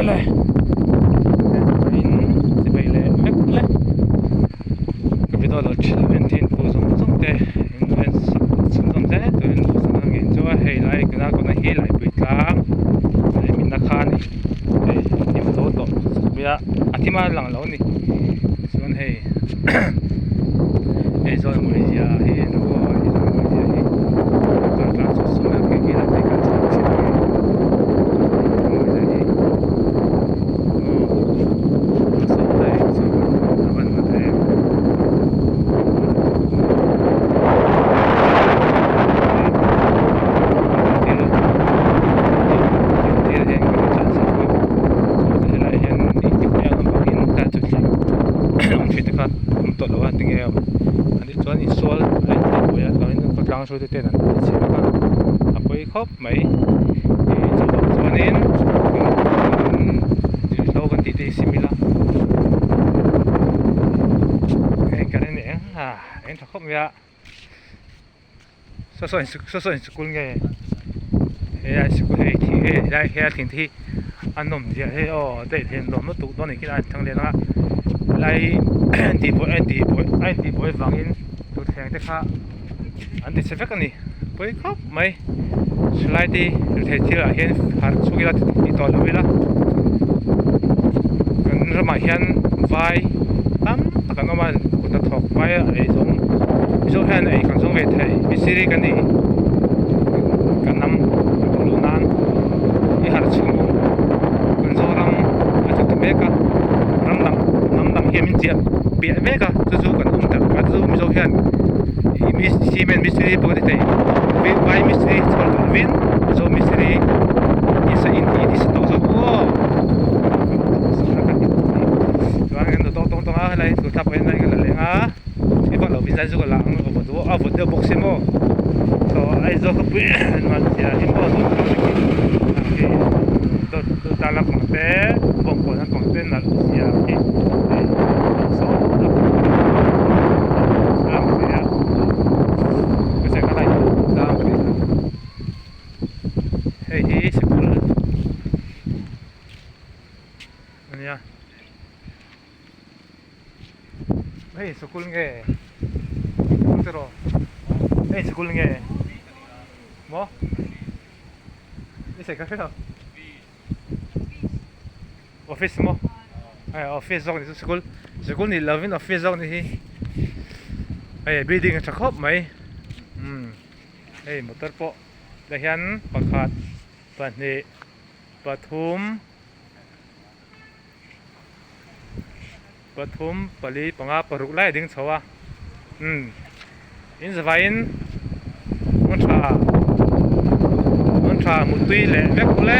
เลยin si bay le mek le cái video đó chỉ là bên thiên phú giống giống thế in bên sum giống thế tôi in bộ sang ngin cho hay lại cái nào cũng là hay lại bị cám để mình đã khan đi để em số đó bây giờ thì mà lằng lâu đi xuân hay hay rồi mới giờ hay nó rồi mới giờ hay còn cả số số là cái là cái cái số chỉ là mới giờ hay số này số vẫn là thếตัวเราติงเอวอันนี้ส่วนอินสตอลไอ้ตัวอย่างตอนนี้ก็กำลังช่วยเต้นนั่นใช่ไหมครับอ่ะไปครบไหมส่วนนี้เรากันติดซิมิล่าเองกันนี่เองเองถ้าครบเนี่ยส่วนสกุลไงเฮ้ยสกุลเฮ้ยที่เฮ้ยได้เฮ้ยทิ้งที่อันนมเดียวเฮ้ยอ๋อได้เห็นลมแล้วตุกตอนนี้กินอะไรทั้งเดือนละlại anh đi bồi vàng in tụt hàng thế khác anh đi xe khách này bồi khóc mấy slide đi tụt hàng chưa là hiện hạt số kia đi tỏi luôn vậy đó còn rồi mà hiện vai tắm còn nó mà cũng được thọc vai ấy giống hiện ấy còn giống về thầy bị xí cái này còn năm còn lúa nan cái hạt số còn do ram ở chỗ tây cả ram hiểm in chia bịa vẽ cả chú còn không tập cả chú mi số hiện cement mystery bố thế vin vai mystery cho vin số mystery is in is to so wow rồi anh tông á này tụi thắp bên này cái là lẽ á cái bắt đầu vin ra cái lạng ở một chỗ một tiêu box mo rồi ai zo cái bịa mà chỉ là import rồi tôi ta làm bằng té bông của nó còn tên là gì hey school ania hey school nge pero hey school nge mo ese café office mo office zone school ni loving office zone ni hey building cha khop mai hey motor po dahian pakhat pani pathum pali panga paruk lai ding chawa in zavain on tha mutui le vek le